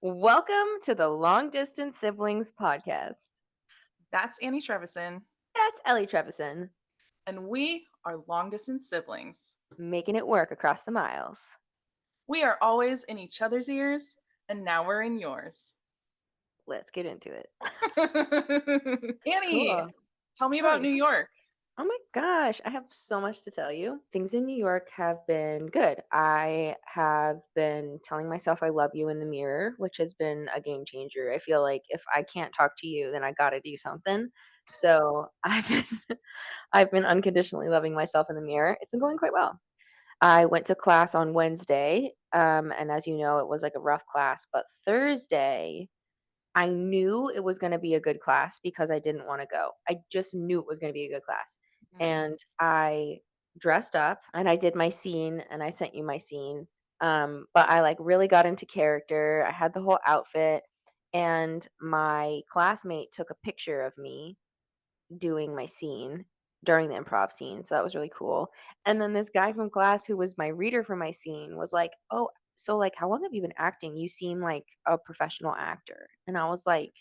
Welcome to the Long Distance Siblings podcast. That's Annie Trevison, That's Ellie Trevison, and we are long distance siblings. making it work across the miles. We are always in each other's ears, and now we're in yours. Let's get into it. Annie, Cool. tell me about Ellie, New York. oh my gosh, I have so much to tell you. Things in New York have been good. I have been telling myself I love you in the mirror, which has been a game changer. I feel like if I can't talk to you, then I got to do something. So I've been unconditionally loving myself in the mirror. It's been going quite well. I went to class on Wednesday, and as you know, it was like a rough class. But Thursday, I knew it was going to be a good class because I didn't want to go. I just knew it was going to be a good class. Mhm. And I dressed up and I did my scene and I sent you my scene. But I like really got into character. I had the whole outfit, and my classmate took a picture of me doing my scene during the improv scene, so that was really cool. And then this guy from class who was my reader for my scene was like, "Oh, so like how long have you been acting? You seem like a professional actor." And I was like,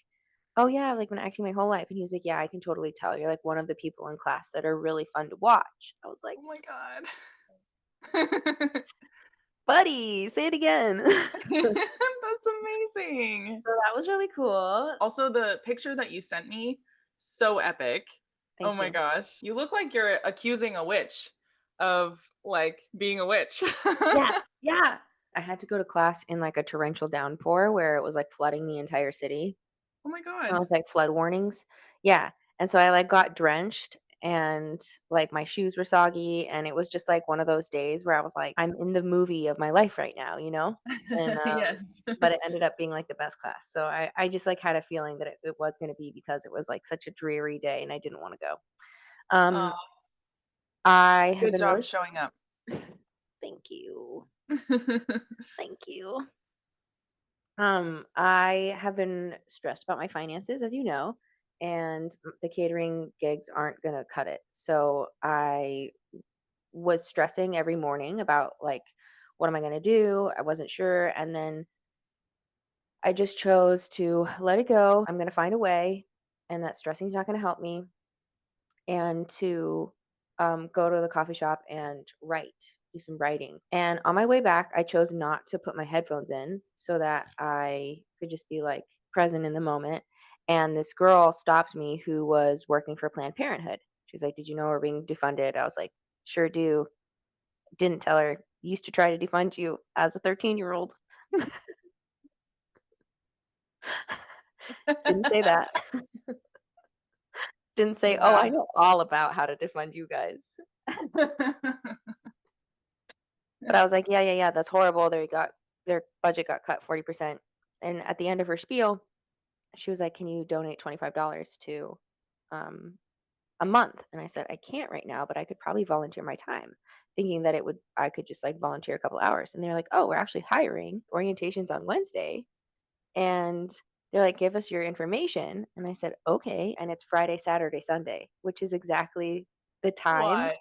"Oh yeah, I've like been acting my whole life." And he was like, "Yeah, I can totally tell. You're like one of the people in class that are really fun to watch." I was like, Oh my God. "Buddy, say it again." That's amazing. So that was really cool. Also, the picture that you sent me, so epic. Oh Thank my you. gosh. You look like you're accusing a witch of like being a witch. Yes, yeah. I had to go to class in like a torrential downpour where it was like flooding the entire city. Oh my I God. was like, flood warnings? Yeah, and so I, like, got drenched and, like, my shoes were soggy, and it was just, like, one of those days where I was like, "I'm in the movie of my life right now," you know? And, Yes. but it ended up being, like, the best class, so I just, like, had a feeling that it was gonna be because it was, like, such a dreary day and I didn't wanna go. Um, Aw, I have good been job really showing up. Thank you. Thank you. I have been stressed about my finances, as you know, and the catering gigs aren't going to cut it. So I was stressing every morning about like, what am I going to do? I wasn't sure. And then I just chose to let it go. I'm going to find a way, and that stressing is not going to help me, and to go to the coffee shop and do some writing. And on my way back, I chose not to put my headphones in so that I could just be like present in the moment. And this girl stopped me who was working for Planned Parenthood. She's like, "Did you know we're being defunded?" I was like, "Sure do." Didn't tell her. Used to try to defund you as a 13-year-old. Didn't say that. Didn't say, "Oh, I Wow. know all about how to defund you guys." But I was like, "Yeah, yeah, yeah, that's horrible. Their budget got cut 40%." And at the end of her spiel, she was like, "Can you donate $25 to um a month?" And I said, "I can't right now, but I could probably volunteer my time," thinking that I could just like volunteer a couple hours. And they're like, "Oh, we're actually hiring. Orientation's on Wednesday." And they're like, "Give us your information." And I said, "Okay." And it's Friday, Saturday, Sunday, which is exactly the time What?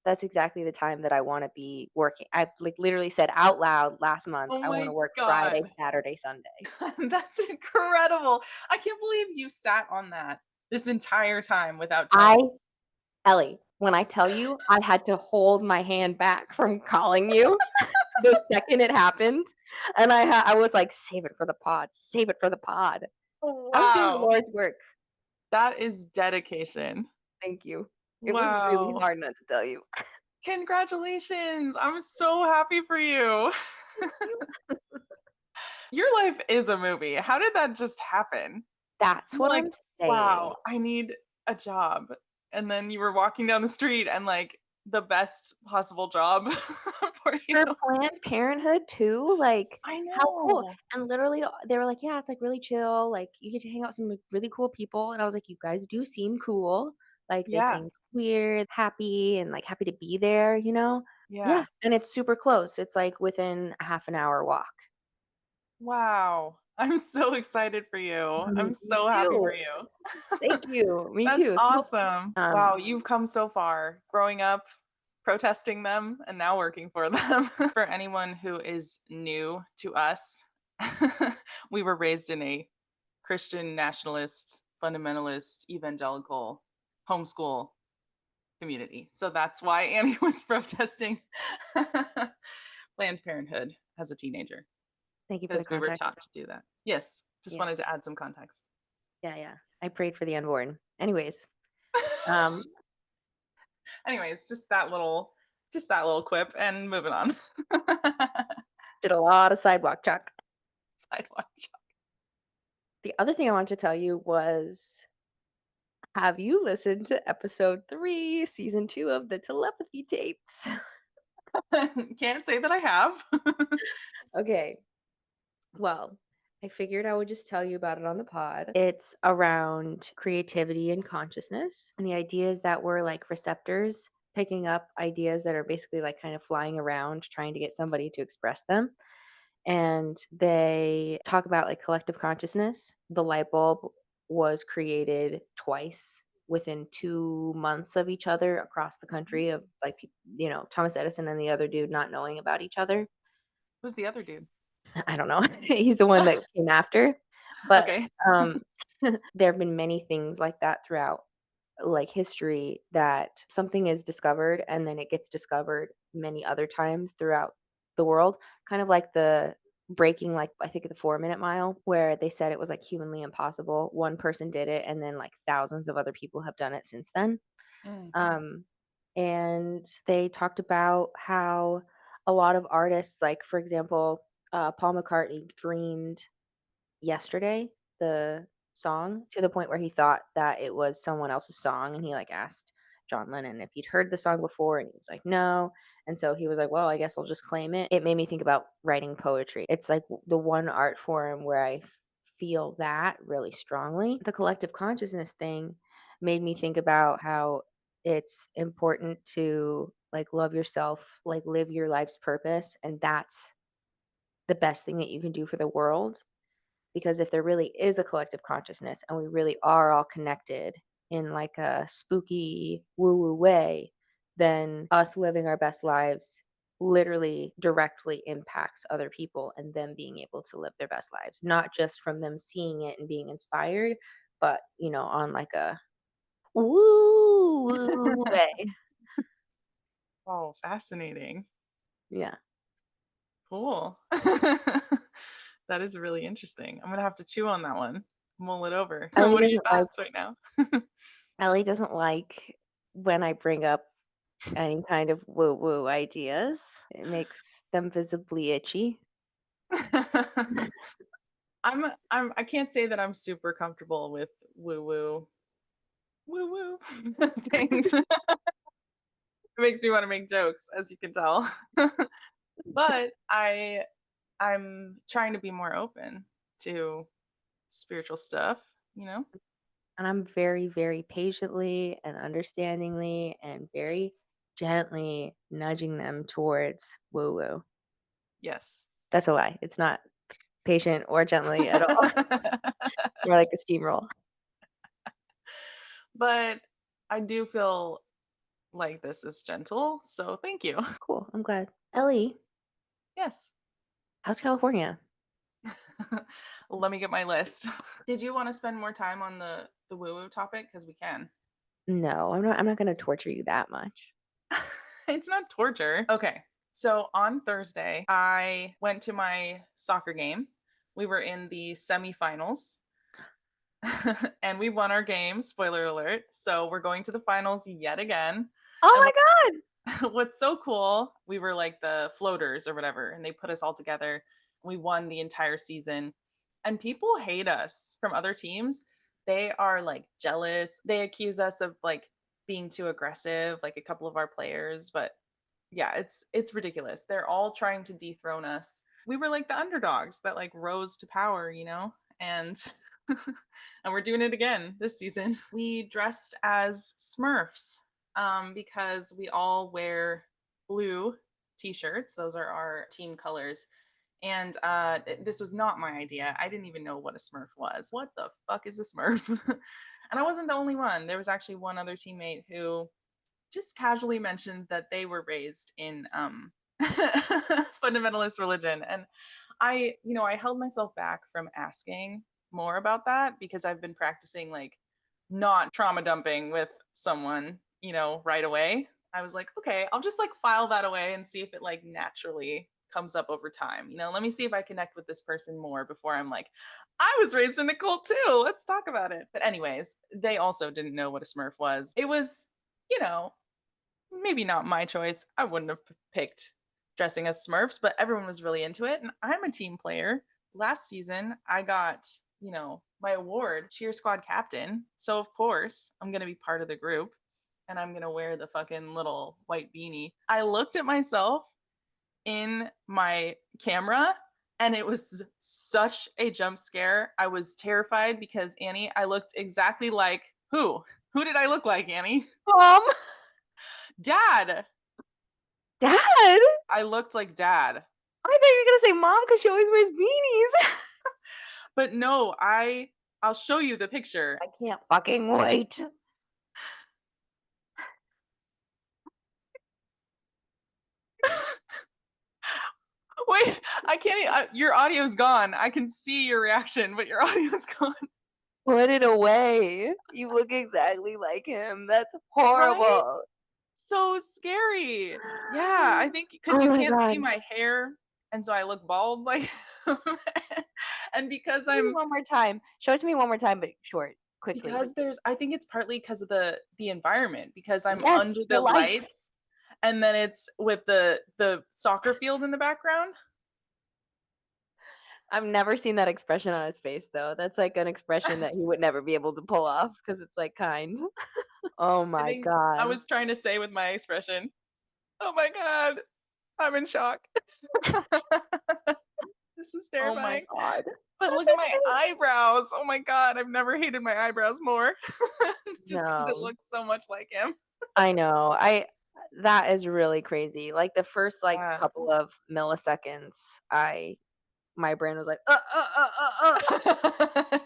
that's exactly the time that I wanna be working. I, like, literally said out loud last month, Oh "I my wanna work Friday, God. Saturday, Sunday." That's incredible. I can't believe you sat on that this entire time without I telling. Ellie, when I tell you I had to hold my hand back from calling you the second it happened, and I was like, "Save it for the pod, save it for the pod." I was doing the Wow. Lord's work. That is dedication. Thank you. It was really Wow. hard not to tell you. Congratulations. I'm so happy for you. Thank you. Your life is a movie. How did that just happen? That's You're what like, I'm saying. "Wow, I need a job." And then you were walking down the street and, like, the best possible job for you. For Planned Parenthood too, like, I how cool, know. and literally, they were like, "Yeah, it's, like, really chill, like, you get to hang out with some, like, really cool people," and I was like, "You guys do seem cool." Like, they Yeah, seem weird, happy, and, like, happy to be there, you know? Yeah, yeah. and it's super close, it's, like, within a half an hour walk. Wow. I'm so excited for you. Mhm, I'm me so happy too. for you. Thank you, me That's too. So, awesome. um Wow, you've come so far growing up, protesting them, and now working for them. For anyone who is new to us we were raised in a Christian nationalist, fundamentalist, evangelical homeschool community. So that's why Annie was protesting Planned Parenthood as a teenager Thank you for the because we were context. taught to do that. Yes, just Yeah. wanted to add some context. Yeah, yeah. I prayed for the unborn. Anyways, um, Anyways, just that little quip and moving on. did a lot of sidewalk chalk. Sidewalk. The other thing I wanted to tell you was, have you listened to episode 3, season 2 of the telepathy tapes? Can't say that I have. Okay. Well, I figured I would just tell you about it on the pod. It's around creativity and consciousness. And the idea is that we're like receptors picking up ideas that are basically like kind of flying around trying to get somebody to express them. And they talk about like collective consciousness. The light bulb was created twice within 2 months of each other across the country of like Thomas Edison and the other dude not knowing about each other. Who's the other dude? I don't know. He's the one that came after. But Okay. um there have been many things like that throughout like history, that something is discovered and then it gets discovered many other times throughout the world, kind of like the breaking, like I think the 4 minute mile, where they said it was like humanly impossible. One person did it and then like thousands of other people have done it since then. Mm. um and they talked about how a lot of artists, like for example, Paul McCartney dreamed Yesterday, the song, to the point where he thought that it was someone else's song, and he, like, asked John Lennon if he'd heard the song before, and he was like, "No," and so he was like, "Well, I guess I'll just claim it." It made me think about writing poetry. It's, like, the one art form where I feel that really strongly. The collective consciousness thing made me think about how it's important to, like, love yourself, like, live your life's purpose, and that's the best thing that you can do for the world, because if there really is a collective consciousness and we really are all connected in like a spooky woo woo way, then us living our best lives literally directly impacts other people and them being able to live their best lives, not just from them seeing it and being inspired, but on like a woo woo way. Oh, fascinating. Yeah. Cool. That is really interesting. I'm gonna have to chew on that one, mull it over. ellie What are your doesn't like thoughts right now? Ellie doesn't like when I bring up any kind of woo-woo ideas. It makes them visibly itchy. I can't say that I'm super comfortable with woo woo things. It makes me want to make jokes, as you can tell. But I'm trying to be more open to spiritual stuff, you know? And I'm very, very patiently and understandingly and very gently nudging them towards woo-woo. Yes. That's a lie. It's not patient or gently at all. More like a steamroll. But I do feel like this is gentle, so thank you. Cool. I'm glad. Ellie, Yes. how's California? Let me get my list. Did you want to spend more time on the woo woo topic? Because we can. No, I'm not gonna torture you that much. It's not torture. Okay. So on Thursday, I went to my soccer game. We were in the semifinals and we won our game. Spoiler alert. So we're going to the finals yet again. Oh And my god! what's so cool, we were like the floaters or whatever, and they put us all together. We won the entire season. And people hate us from other teams. They are like jealous. They accuse us of like being too aggressive, like a couple of our players, but yeah, it's ridiculous. They're all trying to dethrone us. We were like the underdogs that like rose to power, you know? And and we're doing it again this season. We dressed as Smurfs because we all wear blue t-shirts. Those are our team colors. And this was not my idea. I didn't even know what a Smurf was. What the fuck is a Smurf? And I wasn't the only one. There was actually one other teammate who just casually mentioned that they were raised in fundamentalist religion. And I held myself back from asking more about that because I've been practicing like not trauma dumping with someone, right away. I was like, okay, I'll just like file that away and see if it like naturally comes up over time. Let me see if I connect with this person more before I'm like, I was raised in a cult too. Let's talk about it. But, anyways, they also didn't know what a Smurf was. It was, you know, maybe not my choice. I wouldn't have picked dressing as Smurfs, but everyone was really into it. And I'm a team player. Last season, I got, my award, cheer squad captain. So, of course, I'm going to be part of the group and I'm going to wear the fucking little white beanie. I looked at myself in my camera and it was such a jump scare. I was terrified because Annie, I looked exactly like who? Who did I look like, Annie? Mom, Dad. Dad. I looked like dad. I thought you were gonna say mom because she always wears beanies. But no, I'll show you the picture. I can't fucking wait. Wait, I can't your audio's gone. I can see your reaction, but your audio's gone. Put it away. You look exactly like him. That's Right? horrible. So scary. Yeah, I think because Oh you my can't see god. my hair, and so I look bald, like, and because Show me I'm one more time. Show it to me one more time, but short, quickly. because there's I think it's partly because of the environment, because I'm Yes, under the the lights. lights, and then it's with the soccer field in the background. I've never seen that expression on his face though. That's like an expression that he would never be able to pull off because it's like kind. Oh I my think I god. was trying to say with my expression, "Oh my god, I'm in shock." This is Oh my terrifying. god. But look That's at my okay. eyebrows. Oh my god, I've never hated my eyebrows more. Just because it No. looks so much like him. I know. I That is really crazy. Like the first like Yeah. couple of milliseconds, I my brain was like,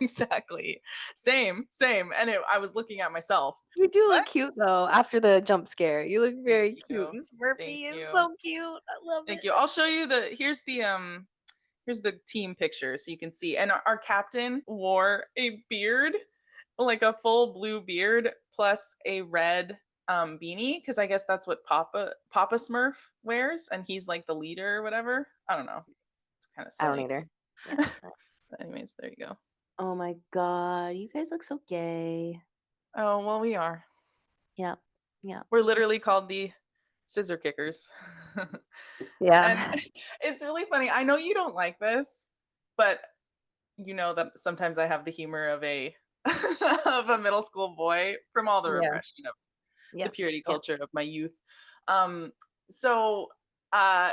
Exactly. Same, same. And I was looking at myself. You do What? look cute though after the jump scare. You look Thank very cute you. and Thank Smurfy. It's you. so cute. I love Thank it. you. I'll show you here's the team picture so you can see. And our captain wore a beard, like a full blue beard plus a red beanie because I guess that's what Papa Smurf wears and he's like the leader or whatever. I don't know. It's kind of I don't silly. either. Yeah. But anyways, there you go. Oh my god, you guys look so gay. Oh, well, we are. Yeah. Yeah. We're literally called the scissor kickers. And Yeah. it's really funny. I know you don't like this, but you know that sometimes I have the humor of a of a middle school boy from all the Yeah. repression of the Yep. purity Yep. culture of my youth. Um, so uh,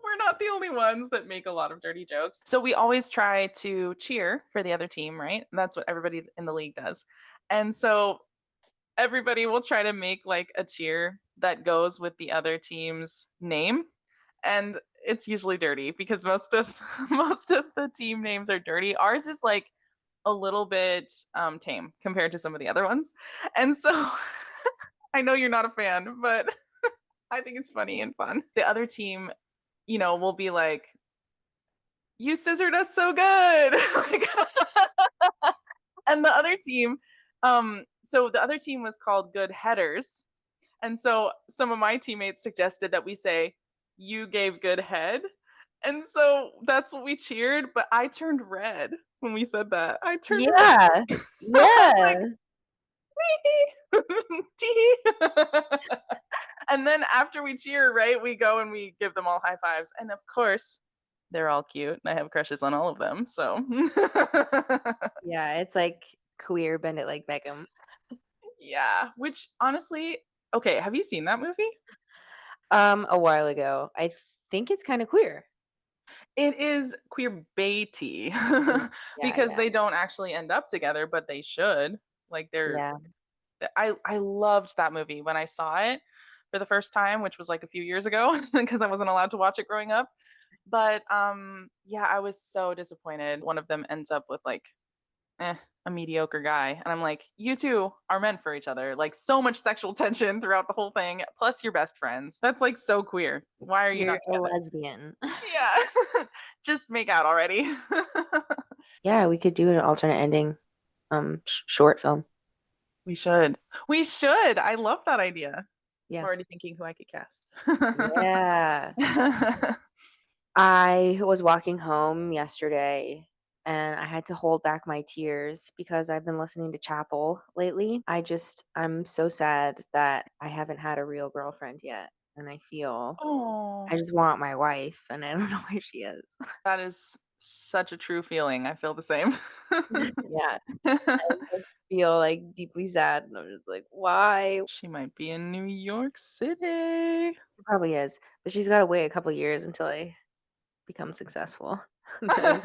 we're not the only ones that make a lot of dirty jokes. So we always try to cheer for the other team, right? That's what everybody in the league does. And so everybody will try to make like a cheer that goes with the other team's name. And it's usually dirty because most of most of the team names are dirty. Ours is like a little bit tame compared to some of the other ones. And so I know you're not a fan, but I think it's funny and fun. The other team, will be like, "You scissored us so good." Like, and the other team, so the other team was called Good Headers. And so some of my teammates suggested that we say, "You gave good head." And so that's what we cheered, but I turned red when we said that. I turned red. Yeah. I was like, Yeah. "Tee." And then after we cheer, right, we go and we give them all high fives. And of course, they're all cute. And I have crushes on all of them. So Yeah, it's like queer Bend It Like Beckham. yeah, which honestly, okay, have you seen that movie? A while ago. I think it's kind of queer. It is queer baity Mhm. Yeah, because yeah. they don't actually end up together, but they should. Like Yeah. I loved that movie when I saw it for the first time, which was like a few years ago because I wasn't allowed to watch it growing up. But yeah, I was so disappointed. One of them ends up with like, eh. a mediocre guy. And I'm like, you two are meant for each other. Like so much sexual tension throughout the whole thing, plus you're best friends. That's like so queer. Why are you You're not a together? lesbian. Yeah. Just make out already. Yeah, we could do an alternate ending, short film. We should. We should. I love that idea. I'm Yeah. already thinking who I could cast. Yeah. I was walking home yesterday and I had to hold back my tears because I've been listening to Chapel lately. I'm so sad that I haven't had a real girlfriend yet. And I Oh, just want my wife and I don't know where she is. that is such a true feeling. I feel the same. Yeah. I feel like deeply sad. And I'm just like, why? She might be in New York City. She probably is. But she's got to wait a couple years until I become successful. And then,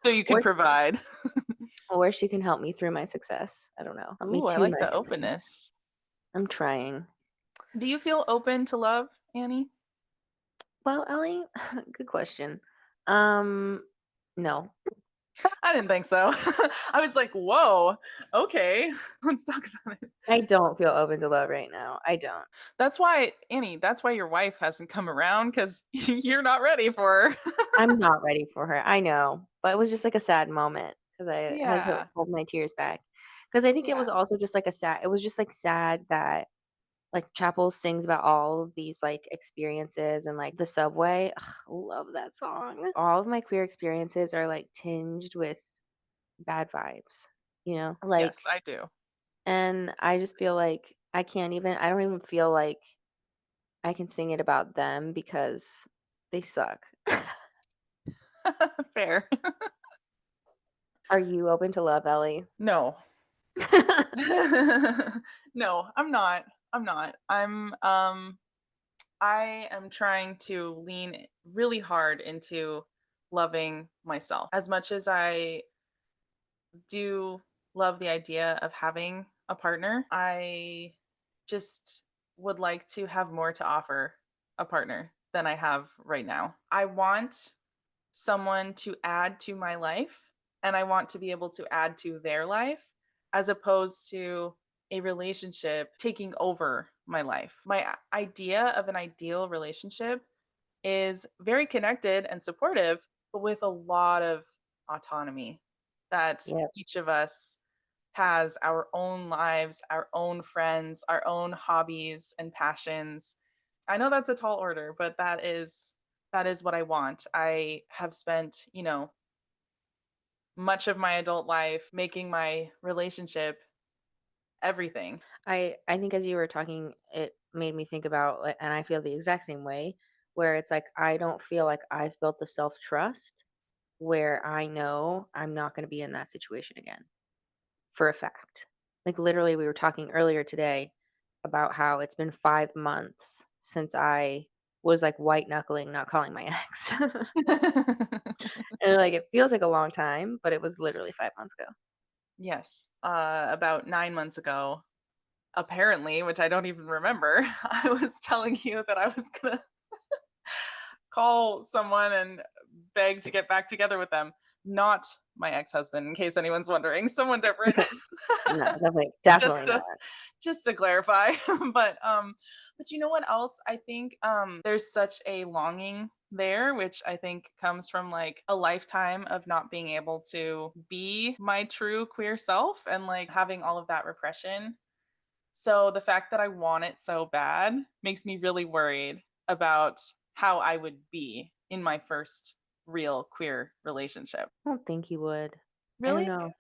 So you can or provide. or she can help me through my success. I don't know. Help me Ooh, I to like my the success. openness. I'm trying. Do you feel open to love, Annie? Well, Ellie, good question. Um, no, I didn't think so. I was like, whoa, okay, let's talk about it. I don't feel open to love right now. I don't. That's why, Annie, that's why your wife hasn't come around because you're not ready for her. I'm not ready for her. I know, but it was just like a sad moment because I had to Yeah, hold my tears back. Because I think it was yeah, also just like a sad. It was just like sad that like Chapel sings about all of these like experiences and like the subway. Ugh, love that song. All of my queer experiences are like tinged with bad vibes. Like, yes, I do. and I just feel like I don't even feel like I can sing it about them because they suck. Fair. Are you open to love, Ellie? No. No, I'm not. I'm not. I am trying to lean really hard into loving myself. As much as I do love the idea of having a partner, I just would like to have more to offer a partner than I have right now. I want someone to add to my life, and I want to be able to add to their life as opposed to a relationship taking over my life. My idea of an ideal relationship is very connected and supportive, but with a lot of autonomy that Yep. each of us has our own lives, our own friends, our own hobbies and passions. I know that's a tall order, but that is what I want. I have spent, much of my adult life making my relationship everything. I think as you were talking, it made me think about and I feel the exact same way, where it's like I don't feel like I've built the self-trust where I know I'm not gonna be in that situation again. For a fact. Like, literally, we were talking earlier today about how it's been 5 months since I was, like, white knuckling, not calling my ex. And, like, it feels like a long time, but it was literally 5 months ago. Yes, about 9 months ago, apparently, which I don't even remember, I was telling you that I was gonna call someone and beg to get back together with them. Not my ex-husband, in case anyone's wondering, someone different. No, Just definitely to not. just to clarify. But you know what else? I think, there's such a longing there, which I think comes from, like, a lifetime of not being able to be my true queer self and, like, having all of that repression. So the fact that I want it so bad makes me really worried about how I would be in my first real queer relationship. I don't think you would. I don't Really? know.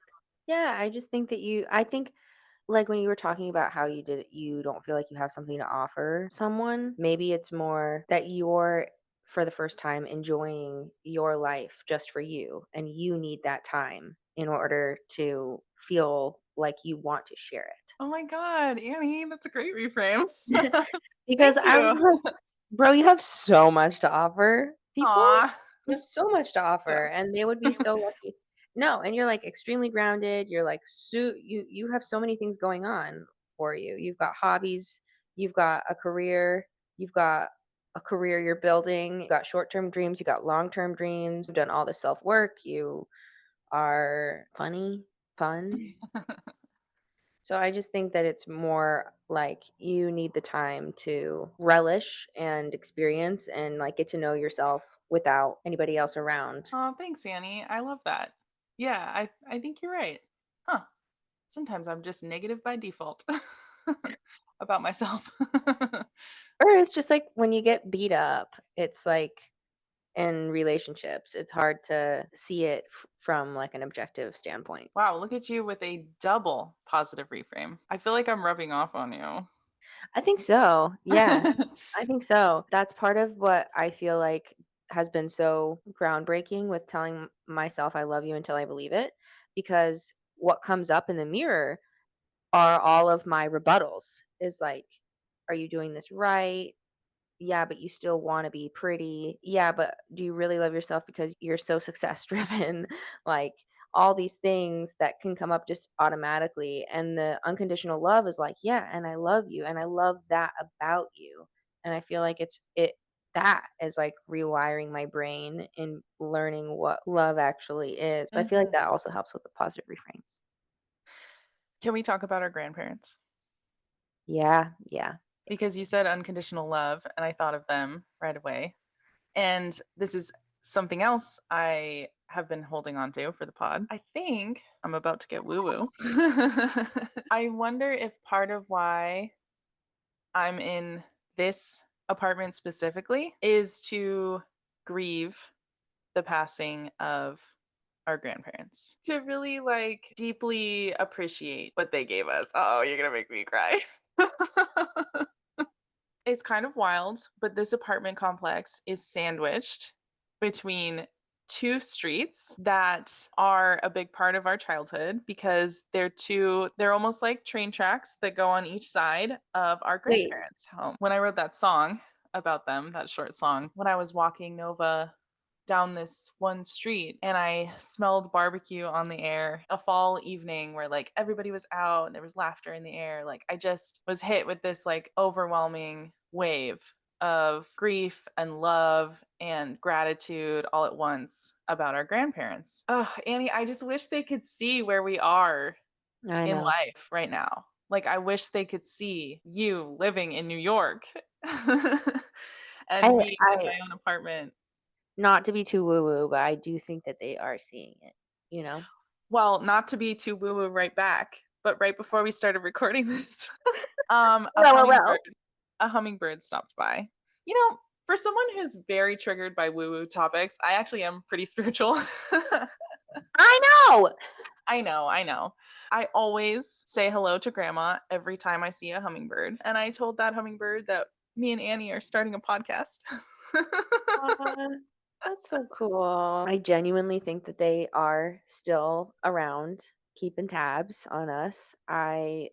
Yeah, I just think that I think, like, when you were talking about how you don't feel like you have something to offer someone, maybe it's more that you're, for the first time, enjoying your life just for you, and you need that time in order to feel like you want to share it. Oh my god, Annie, that's a great reframe. Because Thank I was you. like, "Bro, you have so much to offer people. Aw. You have so much to offer, Yes. and they would be so lucky." No, and you're, like, extremely grounded, you're, like, you have so many things going on for you. You've got hobbies, you've got a career you're building, you've got short-term dreams, you got long-term dreams, you've done all the self-work, you are fun. So I just think that it's more like you need the time to relish and experience and like get to know yourself without anybody else around. Oh, thanks, Annie. I love that. Yeah, I think you're right. Huh. Sometimes I'm just negative by default about myself. Or it's just like when you get beat up, it's like in relationships, it's hard to see it from like an objective standpoint. Wow, look at you with a double positive reframe. I feel like I'm rubbing off on you. I think so. Yeah, I think so. That's part of what I feel like has been so groundbreaking with telling myself I love you until I believe it, because what comes up in the mirror are all of my rebuttals. Is like, are you doing this right? Yeah, but you still wanna be pretty. Yeah, but do you really love yourself because you're so success driven? Like, all these things that can come up just automatically, and the unconditional love is like, "Yeah, and I love you, and I love that about you." And I feel like it that is, like, rewiring my brain and learning what love actually is, but I feel like Mhm. that also helps with the positive reframes. Can we talk about our grandparents? Yeah, yeah. Because you said unconditional love, and I thought of them right away. And this is something else I have been holding on to for the pod. I think I'm about to get woo woo. I wonder if part of why I'm in this apartment specifically is to grieve the passing of our grandparents, to really like deeply appreciate what they gave us. Oh, you're gonna make me cry. It's kind of wild, but this apartment complex is sandwiched between 2 streets that are a big part of our childhood because they're almost like train tracks that go on each side of our Wait, grandparents' home. When I wrote that song about them, that short song, when I was walking Nova down this one street and I smelled barbecue on the air, a fall evening where like everybody was out and there was laughter in the air. Like I just was hit with this like overwhelming wave of grief and love and gratitude all at once about our grandparents. Oh, Annie, I just wish they could see where we are I in know. life right now. Like I wish they could see you living in New York I and me in I my own apartment. Not to be too woo woo, but I do think that they are seeing it, you know? Well, not to be too woo woo right back, but right before we started recording this, Well, well, well. a hummingbird stopped by. You know, for someone who's very triggered by woo woo topics, I actually am pretty spiritual. I know! I know, I know. I always say hello to grandma every time I see a hummingbird. And I told that hummingbird that me and Annie are starting a podcast. Aw, that's so cool. I genuinely think that they are still around, keeping tabs on us. I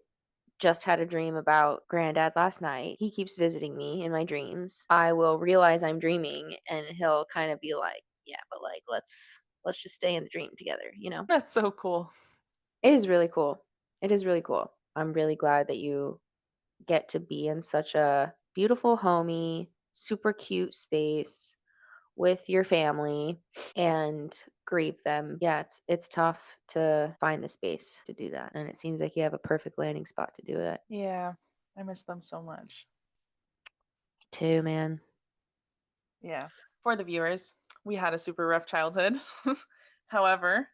just had a dream about granddad last night. He keeps visiting me in my dreams. I will realize I'm dreaming and he'll kind of be like, "Yeah, but like let's just stay in the dream together," you know? That's so cool. It is really cool. It is really cool. I'm really glad that you get to be in such a beautiful, homey, super cute space with your family and grieve them. Yeah, it's tough to find the space to do that. And it seems like you have a perfect landing spot to do it Yeah, I miss them so much. too, man. Yeah. For the viewers, we had a super rough childhood. However,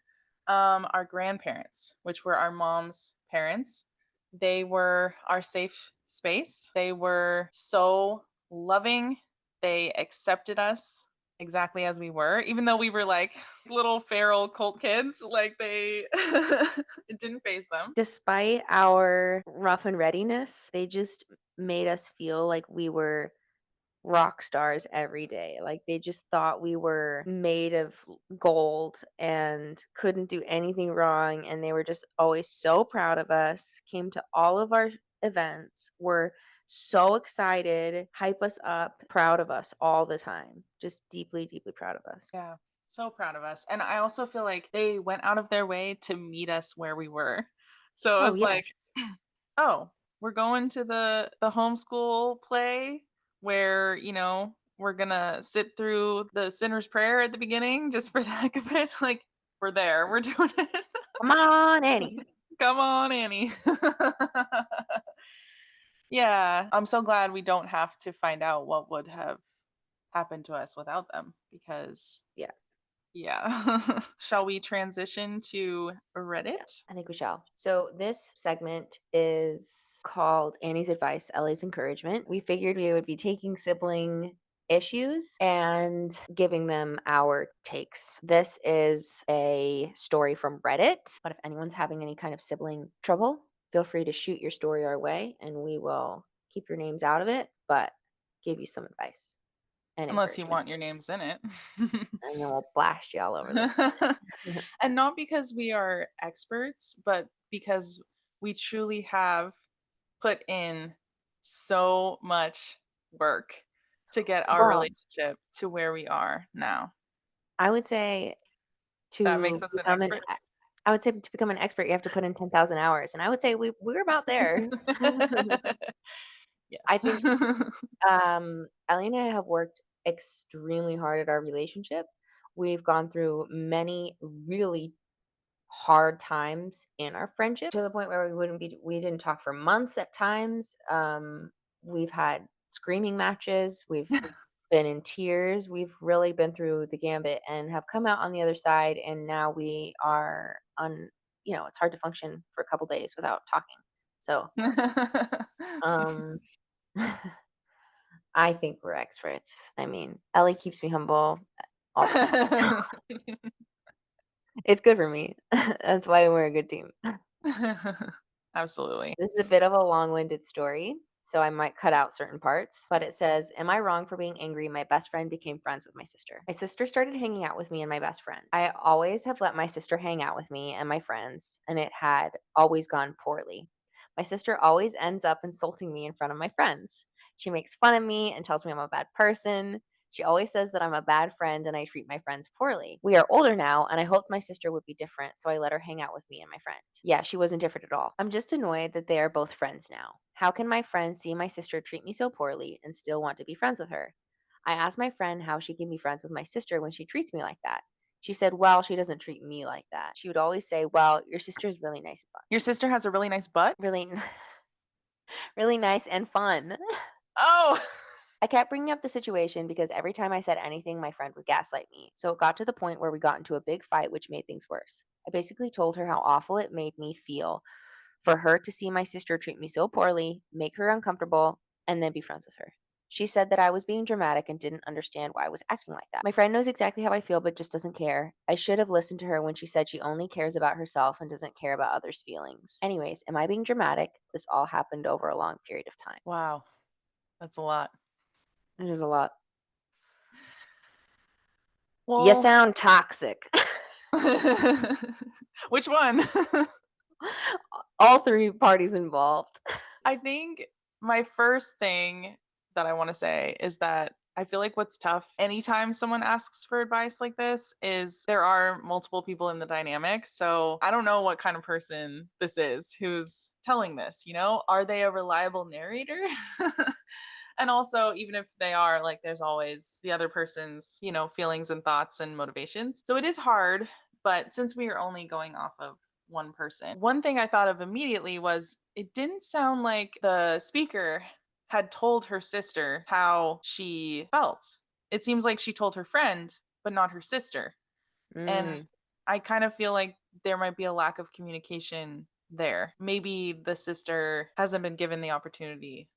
our grandparents, which were our mom's parents, they were our safe space. They were so loving. They accepted us exactly as we were, even though we were like little feral cult kids. Like they, it didn't phase them. Despite our rough and readiness, they just made us feel like we were rock stars every day. Like they just thought we were made of gold and couldn't do anything wrong. And they were just always so proud of us, came to all of our events, were so excited, hype us up, proud of us all the time. Just deeply, deeply proud of us. Yeah, so proud of us. And I also feel like they went out of their way to meet us where we were. So it Oh, was yeah. like, oh, we're going to the homeschool play where, we're gonna sit through the sinner's prayer at the beginning just for the heck of it. Like, we're there, we're doing it. Come on, Annie. Come on, Annie. Yeah, I'm so glad we don't have to find out what would have happened to us without them because Yeah, yeah. Shall we transition to yeah, Reddit? I think we shall. So this segment is called Annie's Advice, Ellie's Encouragement. We figured we would be taking sibling issues and giving them our takes. This is a story from Reddit, but if anyone's having any kind of sibling trouble, feel free to shoot your story our way and we will keep your names out of it, but give you some advice and Unless you encouragement. want your names in it. And then we'll blast you all over this planet. And not because we are experts, but because we truly have put in so much work to get our Well, relationship to where we are now. I would say That makes to us an become an expert. I would say to become an expert, you have to put in 10,000 hours, and I would say we're about there. I Yes. think, Ellie and I have worked extremely hard at our relationship. We've gone through many really hard times in our friendship to the point where we didn't talk for months at times. We've had screaming matches, we've been in tears, we've really been through the gambit and have come out on the other side, and now we are on, it's hard to function for a couple days without talking. So, um I think we're experts. I mean, Ellie keeps me humble all the time. It's good for me. That's why we're a good team. Absolutely. This is a bit of a long-winded story, so I might cut out certain parts, but it says, "Am I wrong for being angry? My best friend became friends with my sister. My sister started hanging out with me and my best friend. I always have let my sister hang out with me and my friends, and it had always gone poorly. My sister always ends up insulting me in front of my friends. She makes fun of me and tells me I'm a bad person. She always says that I'm a bad friend and I treat my friends poorly. We are older now, and I hoped my sister would be different, so I let her hang out with me and my friend. Yeah, she wasn't different at all. I'm just annoyed that they are both friends now. How can my friend see my sister treat me so poorly and still want to be friends with her? I asked my friend how she can be friends with my sister when she treats me like that. She said, well, she doesn't treat me like that. She would always say, well, your sister is really nice and fun. Your sister has a really nice butt? Really, really nice and fun. Oh. I kept bringing up the situation because every time I said anything, my friend would gaslight me. So it got to the point where we got into a big fight, which made things worse. I basically told her how awful it made me feel for her to see my sister treat me so poorly, make her uncomfortable, and then be friends with her. She said that I was being dramatic and didn't understand why I was acting like that. My friend knows exactly how I feel, but just doesn't care. I should have listened to her when she said she only cares about herself and doesn't care about others' feelings. Anyways, am I being dramatic? This all happened over a long period of time. Wow. That's a lot. It is a lot. You Well, sound toxic. which one? All three parties involved. I think my first thing that I want to say is that I feel like what's tough anytime someone asks for advice like this is there are multiple people in the dynamic. So I don't know what kind of person this is who's telling this, you know? Are they a reliable narrator? And also, even if they are, like, there's always the other person's, feelings and thoughts and motivations. So it is hard, but since we are only going off of one person. One thing I thought of immediately was it didn't sound like the speaker had told her sister how she felt. It seems like she told her friend, but not her sister. And Mm. I kind of feel like there might be a lack of communication there. Maybe the sister hasn't been given the opportunity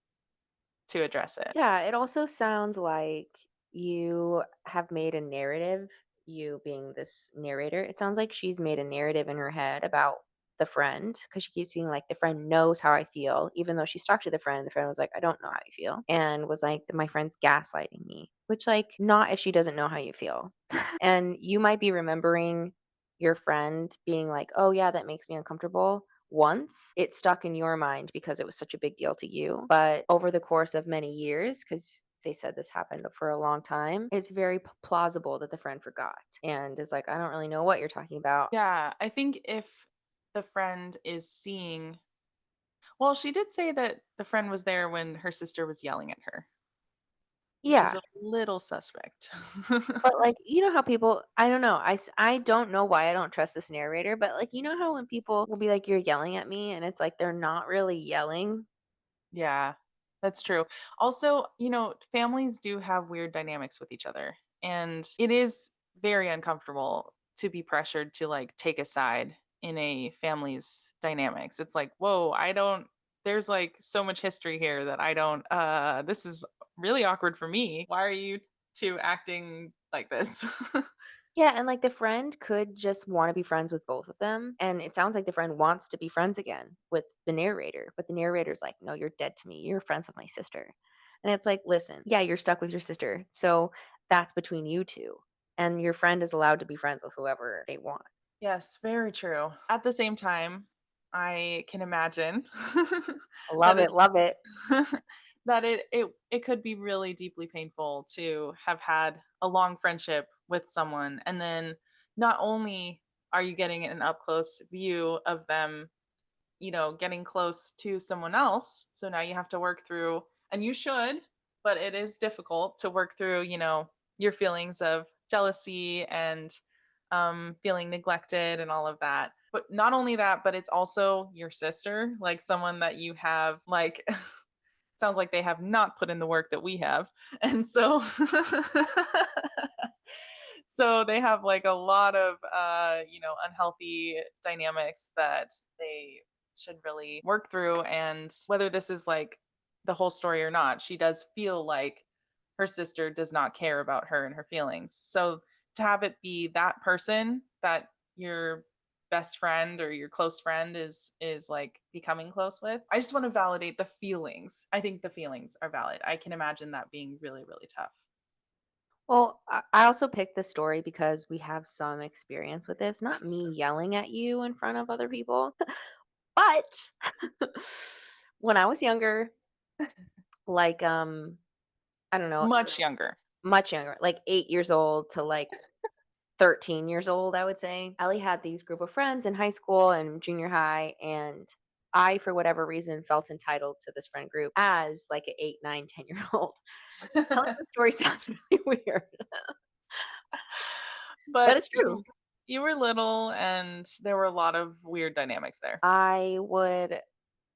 to address it. Yeah, it also sounds like you have made a narrative, you being this narrator. It sounds like she's made a narrative in her head about the friend because she keeps being like, the friend knows how I feel, even though she's talked to the friend was like, I don't know how you feel. And was like, my friend's gaslighting me, which, like, not if she doesn't know how you feel. And you might be remembering your friend being like, oh, yeah, that makes me uncomfortable once. It stuck in your mind because it was such a big deal to you. But over the course of many years, because they said this happened for a long time, it's very plausible that the friend forgot and is like, I don't really know what you're talking about. Yeah, I think if the friend is seeing, well, she did say that the friend was there when her sister was yelling at her. which is Yeah. a little suspect. But, like, you know how people I don't know, I don't know why I don't trust this narrator, but, like, you know how when people will be like, "You're yelling at me," and it's like they're not really yelling? Yeah, that's true. Also, families do have weird dynamics with each other, and it is very uncomfortable to be pressured to like take a side in a family's dynamics. It's like, whoa, I don't, there's like so much history here that I don't, this is really awkward for me. Why are you two acting like this? Yeah, and, like, the friend could just wanna be friends with both of them, and it sounds like the friend wants to be friends again with the narrator, but the narrator's like, "No, you're dead to me. You're friends with my sister." And it's like, "Listen, yeah, you're stuck with your sister, so that's between you 2, and your friend is allowed to be friends with whoever they want." Yes, very true. At the same time, I can imagine that Love it, it's love it. that it could be really deeply painful to have had a long friendship with someone, and then not only are you getting an up close view of them, getting close to someone else, so now you have to work through, and you should, but it is difficult to work through, your feelings of jealousy and feeling neglected and all of that. But not only that, but it's also your sister, like someone that you have like sounds like they have not put in the work that we have. And so so they have like a lot of unhealthy dynamics that they should really work through, and whether this is like the whole story or not, she does feel like her sister does not care about her and her feelings. So to have it be that person that your best friend or your close friend is like becoming close with, I just want to validate the feelings. I think the feelings are valid. I can imagine that being really, really tough. Well, I also picked this story because we have some experience with this, not me yelling at you in front of other people, but when I was younger, like, I don't know, Much younger. much younger, like 8 years old to, like, 13 years old, I would say. Ellie had these group of friends in high school and junior high, and I, for whatever reason, felt entitled to this friend group as, like, an 8, 9, 10-year-old. Telling the story sounds really weird, but But it's true. you were little and there were a lot of weird dynamics there. I would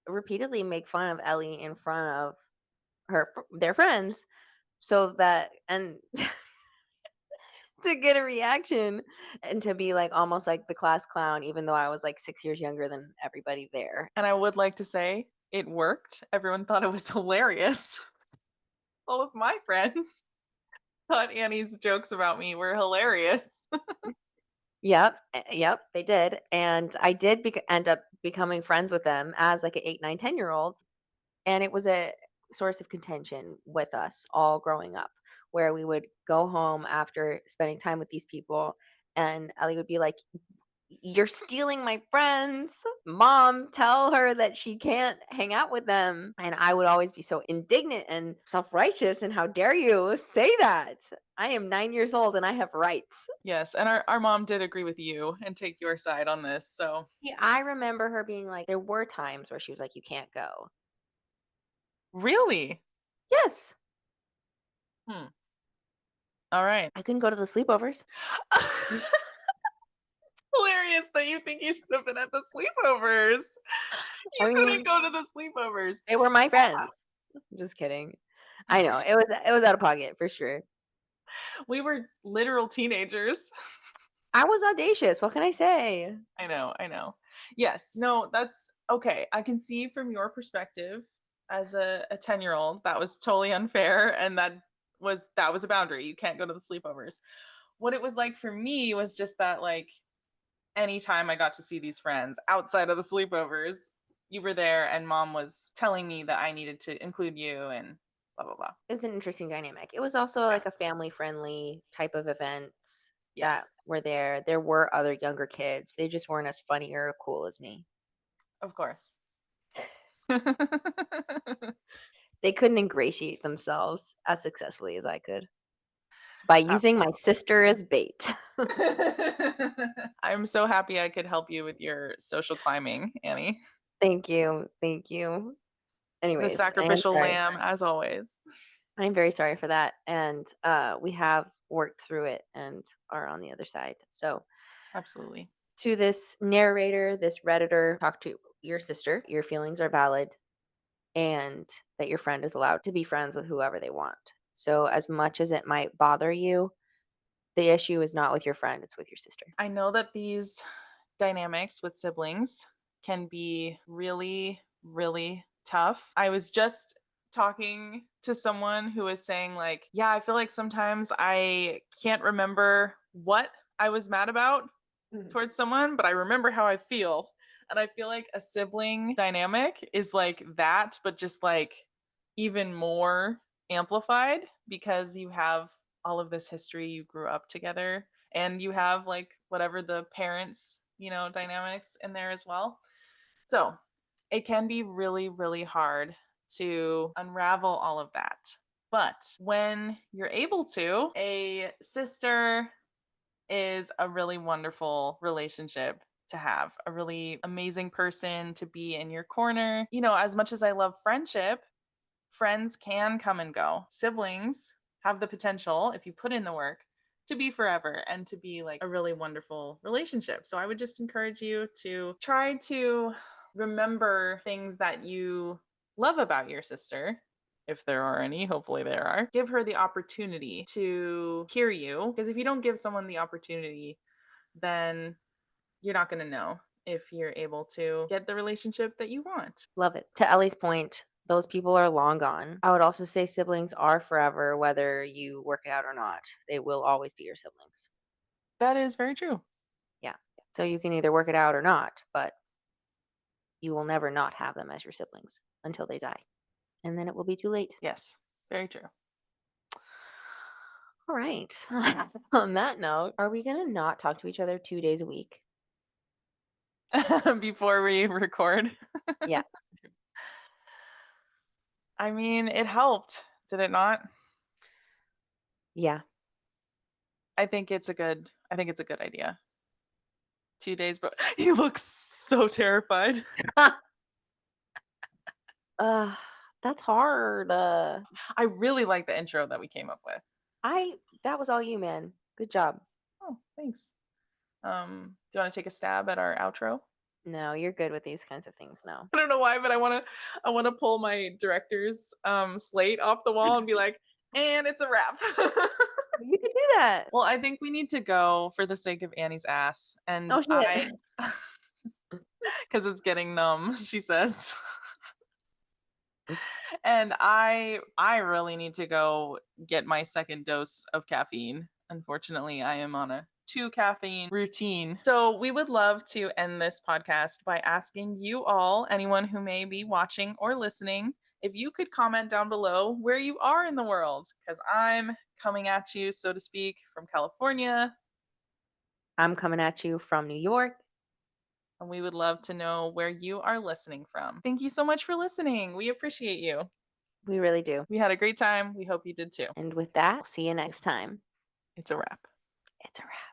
repeatedly make fun of Ellie in front of their friends so that and to get a reaction and to be, like, almost like the class clown even though I was, like, 6 years younger than everybody there. And I would like to say it worked. Everyone thought it was hilarious. All of my friends thought Annie's jokes about me were hilarious. Yep, yep, they did, and I did end up becoming friends with them as, like, an 8, 9, 10-year-old, and it was a source of contention with us all growing up, where we would go home after spending time with these people, and Ellie would be like, "You're stealing my friends. Mom, tell her that she can't hang out with them." And I would always be so indignant and self-righteous, and how dare you say that? I am 9 years old and I have rights. Yes, and our mom did agree with you and take your side on this. So, See, I remember her being like, there were times where she was like, "You can't go." really? Yes, Hmm. All right. I couldn't go to the sleepovers. Hilarious that you think you should have been at the sleepovers. I You couldn't mean, go to the sleepovers. they were my friends. Just kidding. I know, it was out of pocket for sure. We were literal teenagers. I was audacious, what can I say? I know, I know. Yes, no, that's okay. I can see from your perspective as a 10-year-old, that was totally unfair, and that was a boundary. You can't go to the sleepovers. What it was like for me was just that like anytime I got to see these friends outside of the sleepovers, you were there and mom was telling me that I needed to include you and blah blah blah. It's an interesting dynamic. It was also Yeah. like a family-friendly type of events Yeah, that were there. There were other younger kids. They just weren't as funny or cool as me. of course. They couldn't ingratiate themselves as successfully as I could by using my Absolutely. sister as bait. I'm so happy I could help you with your social climbing, Annie. Thank you. Thank you. The Anyways, I am sacrificial sorry. lamb, as always. I'm very sorry for that, and, we have worked through it and are on the other side. So, Absolutely. to this narrator, this Redditor, talk to your sister. Your feelings are valid, and that your friend is allowed to be friends with whoever they want. So, as much as it might bother you, the issue is not with your friend, it's with your sister. I know that these dynamics with siblings can be really, really tough. I was just talking to someone who was saying, like, yeah, I feel like sometimes I can't remember what I was mad about Mhm. towards someone, but I remember how I feel. And I feel like a sibling dynamic is like that, but just like even more amplified because you have all of this history, you grew up together, and you have like whatever the parents, dynamics in there as well. So it can be really, really hard to unravel all of that. But when you're able to, a sister is a really wonderful relationship to have, a really amazing person to be in your corner. As much as I love friendship, friends can come and go. Siblings have the potential, if you put in the work, to be forever and to be like a really wonderful relationship. So I would just encourage you to try to remember things that you love about your sister. If there are any, hopefully there are. Give her the opportunity to hear you. Because if you don't give someone the opportunity, then you're not going to know if you're able to get the relationship that you want. Love it. To Ellie's point, those people are long gone. I would also say siblings are forever, whether you work it out or not. They will always be your siblings. That is very true. Yeah. So you can either work it out or not, but you will never not have them as your siblings until they die. And then it will be too late. Yes, very true. All right. On that note, are we going to not talk to each other 2 days a week? Before we record. Yeah. I mean, it helped, did it not? Yeah. I think it's a good idea. 2 days, but he looks so terrified. uh, that's hard. I really like the intro that we came up with. That was all you, man. Good job. Oh, thanks. Do you wanna take a stab at our outro? No, you're good with these kinds of things now. I don't know why, but I wanna pull my director's, slate off the wall and be like, "And it's a wrap." You can do that. Well, I think we need to go for the sake of Annie's ass, and Oh, I shit. because it's getting numb, she says. And I really need to go get my second dose of caffeine. Unfortunately, I am on a 2 caffeine routine. So, we would love to end this podcast by asking you all, anyone who may be watching or listening, if you could comment down below where you are in the world, because I'm coming at you, so to speak, from California, I'm coming at you from New York. and we would love to know where you are listening from. Thank you so much for listening. We appreciate you. We really do. We had a great time. We hope you did too. And with that, see you next time. It's a wrap. It's a wrap.